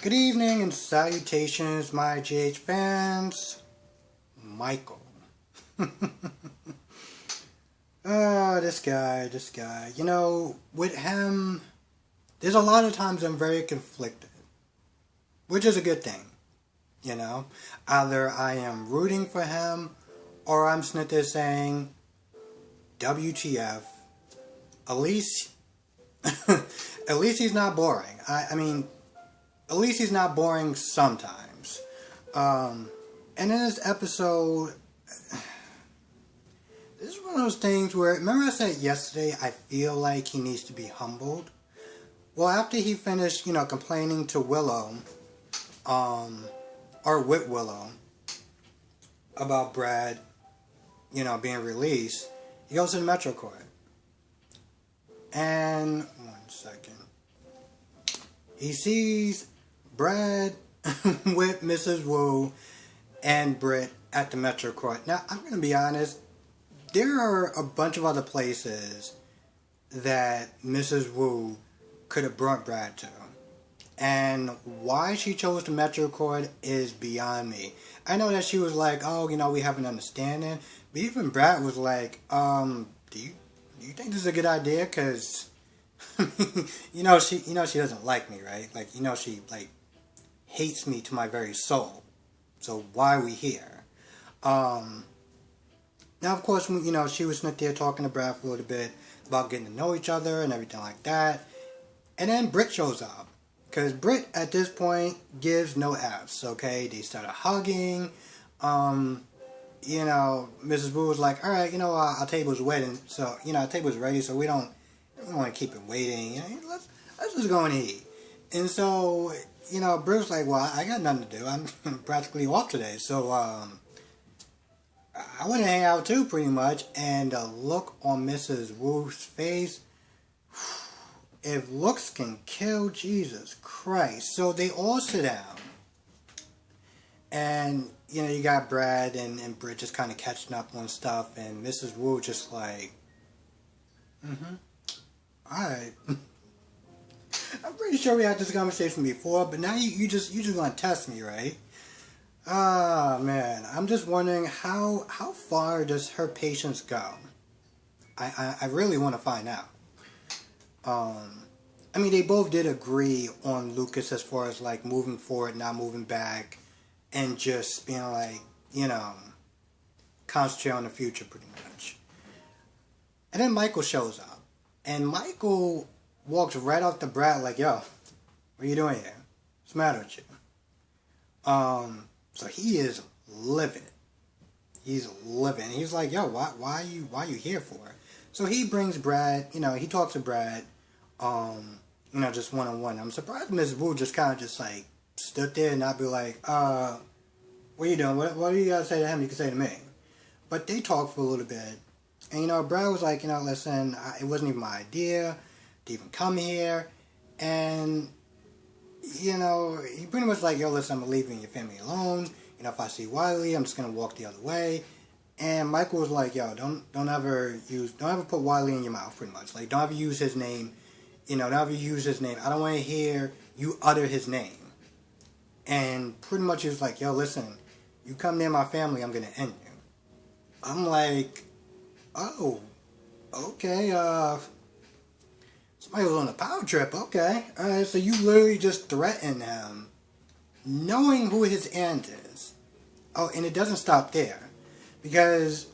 Good evening and salutations, my GH fans. Michael. This guy. You know, with him, there's a lot of times I'm very conflicted, which is a good thing. You know, either I am rooting for him or I'm sitting there saying, WTF, at least, at least he's not boring. I mean, at least he's not boring sometimes. And in this episode, this is one of those things where, remember I said yesterday, I feel like he needs to be humbled? Well, after he finished, complaining to Willow, or with Willow, about Brad, being released, he goes to the Metro Court. And, one second, he sees Brad with Mrs. Wu and Britt at the Metro Court. Now, I'm going to be honest, there are a bunch of other places that Mrs. Wu could have brought Brad to. And why she chose the Metro Court is beyond me. I know that she was like, oh, we have an understanding. But even Brad was like, do you think this is a good idea? Because, she doesn't like me, right? Like, she, hates me to my very soul. So why are we here? Now, of course, she was sitting there talking to Brad for a little bit about getting to know each other and everything like that. And then Britt shows up. Because Britt, at this point, gives no F's, okay? They started hugging. Mrs. Wu was like, all right, our table's waiting. So, our table's ready, so we don't want to keep it waiting. Let's just go and eat. And so, Britt was like, well, I got nothing to do. I'm practically off today. So, I want to hang out too, pretty much. And the look on Mrs. Wu's face, if looks can kill, Jesus Christ. So they all sit down. And, you got Brad and Britt just kind of catching up on stuff. And Mrs. Wu just like, alright. I'm pretty sure we had this conversation before, but now you just want to test me, right? Ah, man. I'm just wondering how far does her patience go? I really want to find out. I mean, they both did agree on Lucas as far as, moving forward, not moving back, and just being concentrate on the future, pretty much. And then Michael shows up. And Michael walks right off the Brad like, yo, what are you doing here? What's the matter with you? So he is livid. He's livid. And he's like, yo, why are you here for? So he brings Brad, he talks to Brad, just one-on-one. I'm surprised Ms. Wu just kind of just, stood there and not be like, what are you doing? What do you got to say to him you can say to me? But they talked for a little bit. And, Brad was like, listen, it wasn't even my idea to even come here. And, he pretty much like, yo, listen, I'm leaving your family alone. If I see Wiley, I'm just going to walk the other way. And Michael was like, yo, don't ever put Wiley in your mouth, pretty much. Like, don't ever use his name. Don't ever use his name. I don't want to hear you utter his name. And pretty much he was like, yo, listen, you come near my family, I'm going to end you. I'm like, oh, okay, somebody was on a power trip, okay. Alright, so you literally just threaten him, knowing who his aunt is. Oh, and it doesn't stop there. Because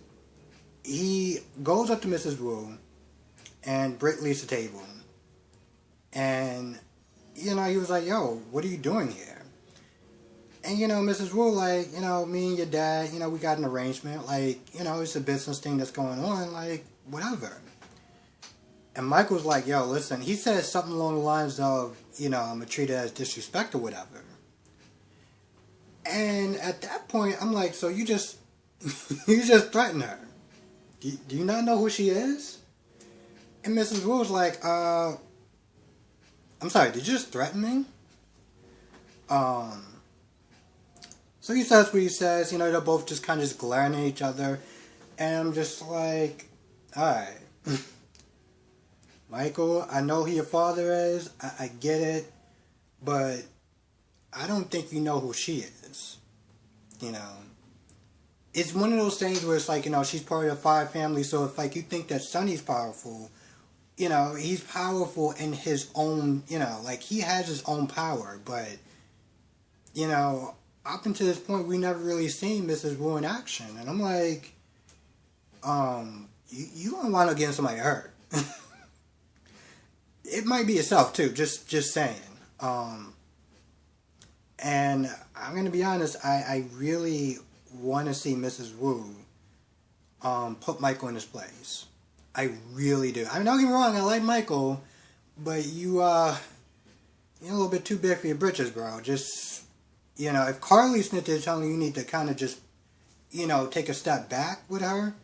he goes up to Mrs. Wu, and Britt leaves the table. And, he was like, yo, what are you doing here? And, Mrs. Wu, like, me and your dad, we got an arrangement. Like, it's a business thing that's going on. Like, whatever. And Michael's like, yo, listen. He says something along the lines of, I'm going to treat it as disrespect or whatever. And at that point, I'm like, so you just threaten her. Do you not know who she is? And Mrs. Wu was like, I'm sorry, did you just threaten me? So he says what he says, they're both just kind of just glaring at each other. And I'm just like, alright. Michael, I know who your father is. I get it. But I don't think you know who she is. You know, it's one of those things where it's like, you know, she's part of the Five family, so if like you think that Sonny's powerful, you know, he's powerful in his own, you know, like he has his own power, but, you know, up until this point, we never really seen Mrs. Wu in action, and I'm like, you don't want to get somebody hurt. It might be yourself too, just saying. And I'm gonna be honest, I really want to see Mrs. Wu put Michael in his place. I really do. I mean, don't get me wrong, I like Michael, but you're a little bit too big for your britches, bro. Just, you know, if Carly's there telling you need to kind of just, you know, take a step back with her,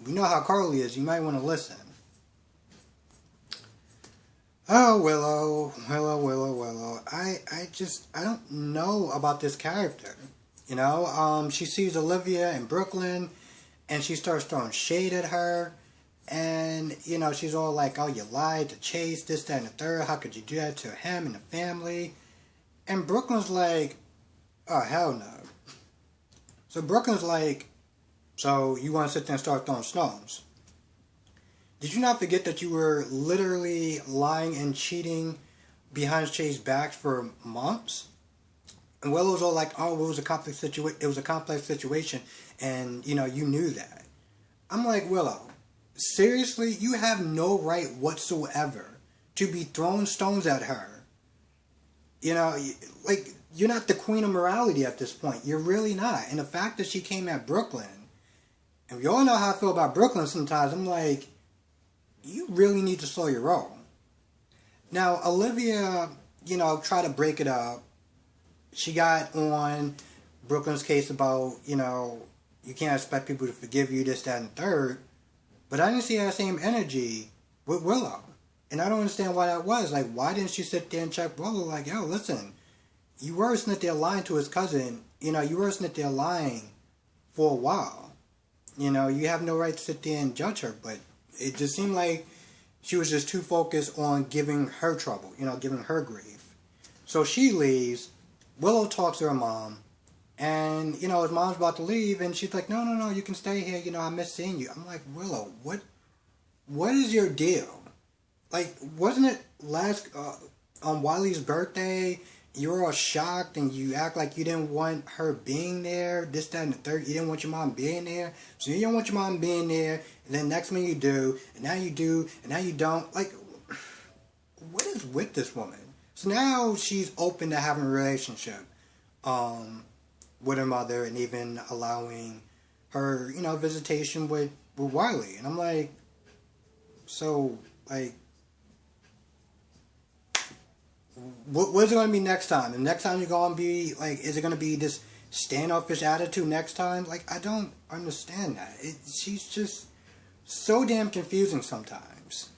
we know how Carly is, you might want to listen. Oh, Willow. I don't know about this character. You know, she sees Olivia in Brooklyn, and she starts throwing shade at her. And, you know, she's all like, oh, you lied to Chase, this, that, and the third. How could you do that to him and the family? And Brooklyn's like, oh, hell no. So Brooklyn's like, so you want to sit there and start throwing stones? Did you not forget that you were literally lying and cheating behind Chase's back for months? And Willow's all like, oh, it was a complex situation, and, you know, you knew that. I'm like, Willow, seriously? You have no right whatsoever to be throwing stones at her. You know, like, you're not the queen of morality at this point. You're really not. And the fact that she came at Brooklyn, and we all know how I feel about Brooklyn sometimes, I'm like, you really need to slow your roll. Now, Olivia, you know, tried to break it up. She got on Brooklyn's case about, you know, you can't expect people to forgive you, this, that, and the third. But I didn't see that same energy with Willow. And I don't understand why that was. Like, why didn't she sit there and check Willow? Like, yo, listen, you were sitting there lying to his cousin. You know, you were sitting there lying for a while. You know, you have no right to sit there and judge her, but it just seemed like she was just too focused on giving her trouble, you know, giving her grief. So she leaves. Willow talks to her mom. And, you know, his mom's about to leave. And she's like, no, you can stay here. You know, I miss seeing you. I'm like, Willow, what is your deal? Like, wasn't it on Wiley's birthday, you were all shocked and you act like you didn't want her being there, this, that, and the third. You didn't want your mom being there. So you don't want your mom being there. And then next minute you do. And now you do. And now you don't. Like, what is with this woman? So now she's open to having a relationship with her mother and even allowing her, you know, visitation with Wiley. And I'm like, so, like, what's it going to be next time? The next time you're going to be, like, is it going to be this standoffish attitude next time? Like, I don't understand that. She's just so damn confusing sometimes.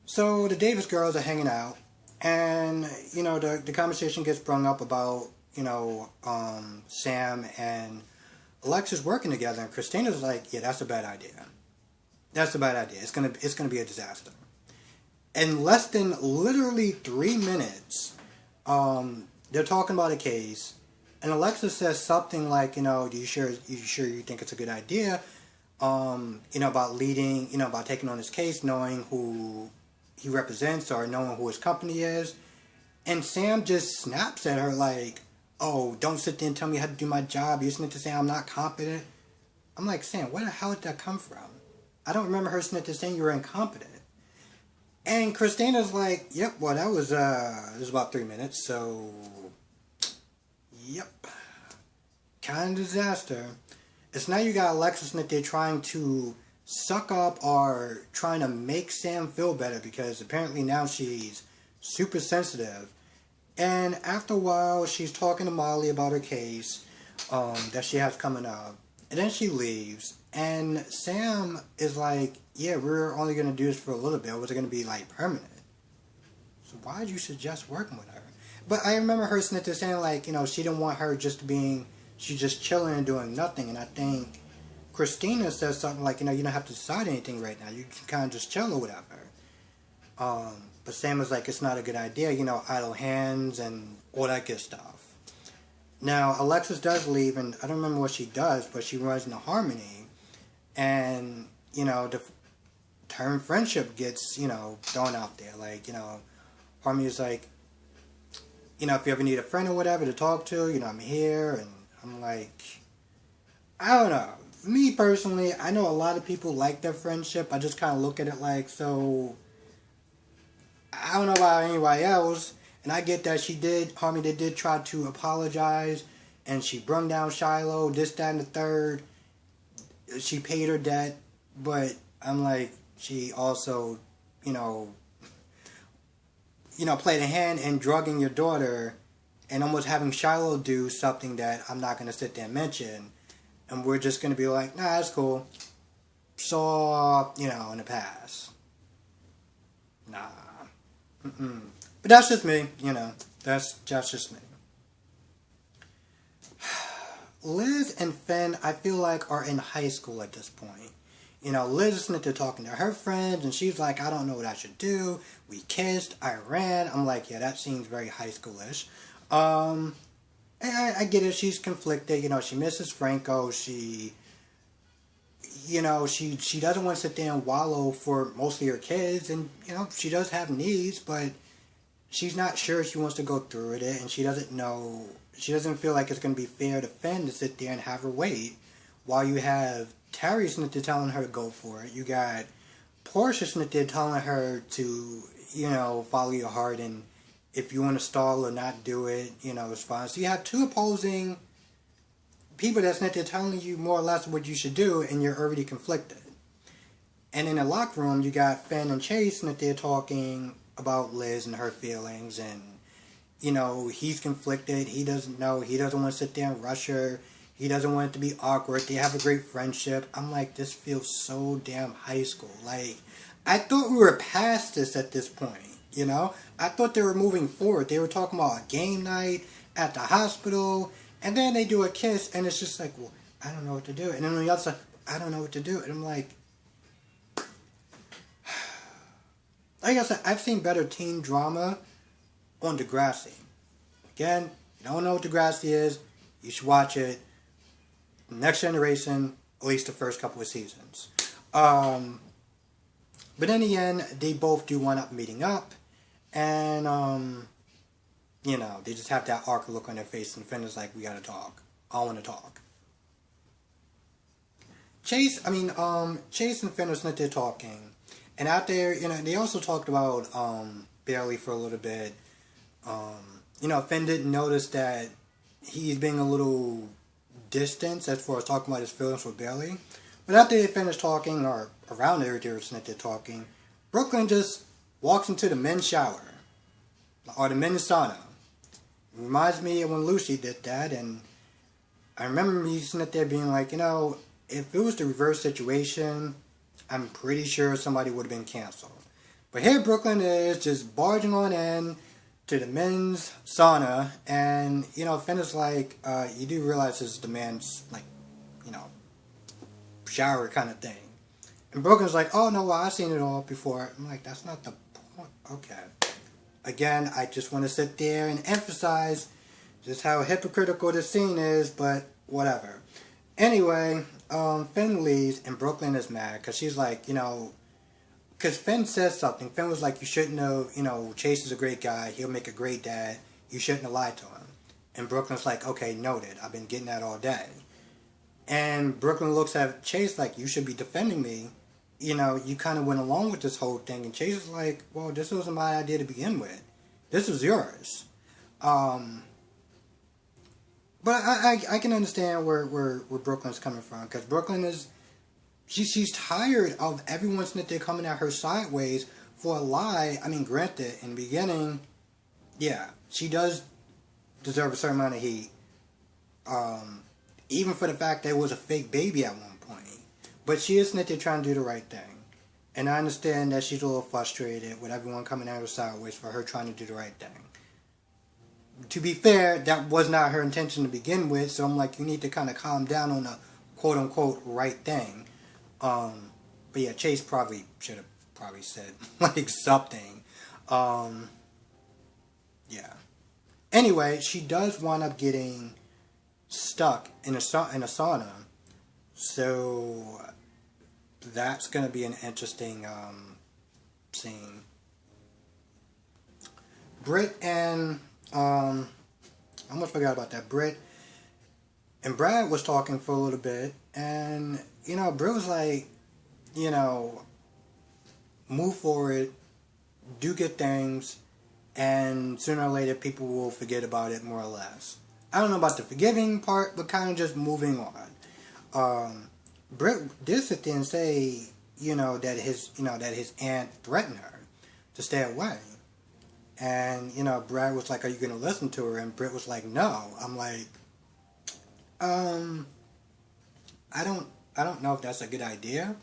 So, the Davis girls are hanging out, and, you know, the conversation gets brung up about, you know, Sam and Alexis working together, and Christina's like, yeah, that's a bad idea. That's a bad idea. It's gonna be a disaster. In less than literally 3 minutes, they're talking about a case, and Alexis says something like, you know, you sure you think it's a good idea, you know, about leading, you know, about taking on this case, knowing who he represents or knowing who his company is. And Sam just snaps at her like, oh, don't sit there and tell me how to do my job. You're sitting there saying I'm not competent. I'm like, Sam, where the hell did that come from? I don't remember her sitting there saying you were incompetent. And Christina's like, yep, well, that was about 3 minutes, so, yep, kind of disaster. It's now you got Alexis that they're trying to suck up or trying to make Sam feel better because apparently now she's super sensitive. And after a while, she's talking to Molly about her case that she has coming up. And then she leaves. And Sam is like, yeah, we're only going to do this for a little bit. Was it going to be, like, permanent? So why did you suggest working with her? But I remember her sitting there saying, like, you know, she didn't want her just being, she's just chilling and doing nothing. And I think Christina says something like, you know, you don't have to decide anything right now. You can kind of just chill or whatever. But Sam was like, it's not a good idea, idle hands and all that good stuff. Now, Alexis does leave, and I don't remember what she does, but she runs into Harmony. And, the term friendship gets, thrown out there. Like, Harmony's like, if you ever need a friend or whatever to talk to, I'm here. And I'm like, I don't know. Me personally, I know a lot of people like their friendship. I just kind of look at it like, so, I don't know about anybody else. And I get that Harmony did try to apologize. And she brung down Shiloh, this, that, and the third. She paid her debt. But I'm like, she also, played a hand in drugging your daughter and almost having Shiloh do something that I'm not going to sit there and mention. And we're just going to be like, nah, that's cool. Saw, in the past. Nah. Mm-mm. But that's just me, That's just me. Liz and Finn, I feel like, are in high school at this point. Liz is sitting there talking to her friends, and she's like, I don't know what I should do. We kissed, I ran. I'm like, yeah, that seems very high schoolish. And I get it, she's conflicted. She misses Franco. She doesn't want to sit there and wallow for mostly her kids. And, she does have needs, but she's not sure she wants to go through with it. And she doesn't feel like it's going to be fair to Finn to sit there and have her wait while you have Terry sitting there telling her to go for it. You got Portia sitting there telling her to, follow your heart, and if you want to stall or not do it, it's fine. So you have two opposing people that's sitting there telling you more or less what you should do, and you're already conflicted. And in the locker room, you got Finn and Chase sitting there talking about Liz and her feelings, and he's conflicted. He doesn't know. He doesn't want to sit there and rush her. He doesn't want it to be awkward. They have a great friendship. I'm like, this feels so damn high school. Like, I thought we were past this at this point, I thought they were moving forward. They were talking about a game night at the hospital, and then they do a kiss, and it's just like, well, I don't know what to do. And then on the other side, I don't know what to do. And I'm like I said, I've seen better teen drama on Degrassi. Again, you don't know what Degrassi is, you should watch it. Next Generation, at least the first couple of seasons. But in the end, they both do wind up meeting up. And, they just have that awkward look on their face. And Finn is like, we gotta talk. I want to talk. Chase and Finn are sitting there talking. And out there, they also talked about Bailey for a little bit. Finn didn't notice that he's being a little distant as far as talking about his feelings for Bailey. But after they finished talking, or around there they were sitting there talking, Brooklyn just walks into the men's shower. Or the men's sauna. It reminds me of when Lucy did that, and I remember me sitting there being like, if it was the reverse situation, I'm pretty sure somebody would have been canceled. But here Brooklyn is just barging on in to the men's sauna, and, Finn is like, you do realize this is the man's, shower kind of thing. And Brooklyn's like, oh, no, well, I've seen it all before. I'm like, that's not the point. Okay. Again, I just want to sit there and emphasize just how hypocritical this scene is, but whatever. Anyway, Finn leaves, and Brooklyn is mad, because she's like, because Finn says something. Finn was like, you shouldn't have, Chase is a great guy. He'll make a great dad. You shouldn't have lied to him. And Brooklyn's like, okay, noted. I've been getting that all day. And Brooklyn looks at Chase like, you should be defending me. You kind of went along with this whole thing. And Chase is like, well, this wasn't my idea to begin with. This was yours. But I can understand where Brooklyn's coming from. Because Brooklyn is... She's tired of everyone sitting there coming at her sideways for a lie. I mean, granted, in the beginning, yeah, she does deserve a certain amount of heat. Even for the fact that it was a fake baby at one point. But she is sitting there trying to do the right thing. And I understand that she's a little frustrated with everyone coming at her sideways for her trying to do the right thing. To be fair, that was not her intention to begin with, so I'm like, you need to kind of calm down on the quote-unquote right thing. But yeah, Chase probably should have said, something. Um, yeah. Anyway, she does wind up getting stuck in a sauna. So that's going to be an interesting scene. Britt and I almost forgot about that. Britt and Brad was talking for a little bit, and Britt was like, move forward, do good things, and sooner or later people will forget about it more or less. I don't know about the forgiving part, but kind of just moving on. Britt did sit there and say, that his aunt threatened her to stay away. And, Brad was like, are you going to listen to her? And Britt was like, no. I'm like, I don't know if that's a good idea.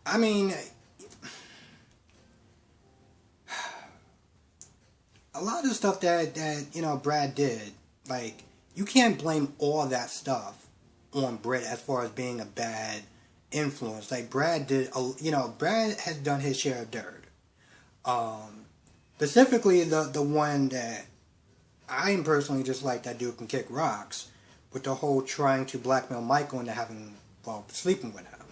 I mean, a lot of the stuff that Brad did, like, you can't blame all that stuff on Britt as far as being a bad influence. Like, Brad has done his share of dirt. Specifically the one that I personally just like, that dude can kick rocks, with the whole trying to blackmail Michael into sleeping with him.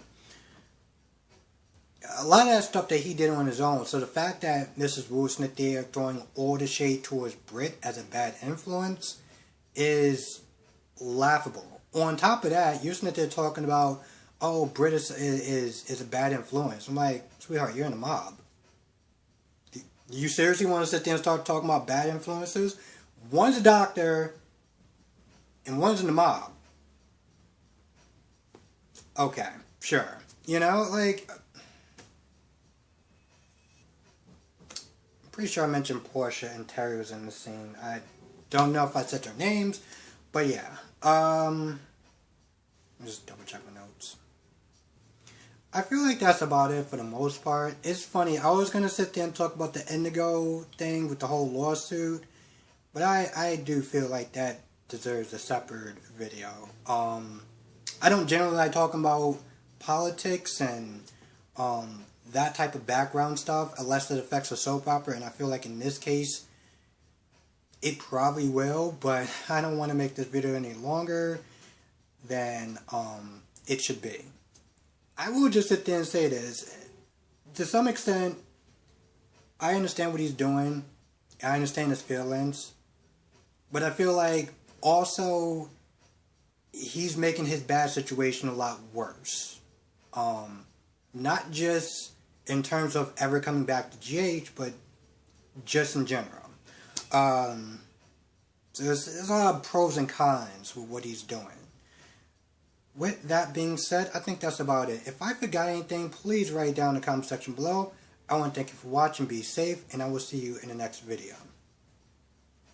A lot of that stuff that he did on his own. So the fact that Mrs. Wu is there throwing all the shade towards Britt as a bad influence is laughable. On top of that, you're sitting there talking about, oh, Britt is a bad influence. I'm like, sweetheart, you're in the mob. Do you seriously want to sit there and start talking about bad influences? One's a doctor, and one's in the mob. Okay, sure. Like, I'm pretty sure I mentioned Portia and Terry was in the scene. I don't know if I said their names, but yeah. Just double check my notes. I feel like that's about it for the most part. It's funny, I was going to sit there and talk about the Indigo thing with the whole lawsuit, but I do feel like that deserves a separate video. I don't generally like talking about politics and that type of background stuff unless it affects a soap opera, and I feel like in this case it probably will, but I don't want to make this video any longer than it should be. I will just sit there and say this. To some extent, I understand what he's doing. I understand his feelings. But I feel like also he's making his bad situation a lot worse. Not just in terms of ever coming back to GH, but just in general. So there's a lot of pros and cons with what he's doing. With that being said, I think that's about it. If I forgot anything, please write it down in the comment section below. I want to thank you for watching. Be safe, and I will see you in the next video.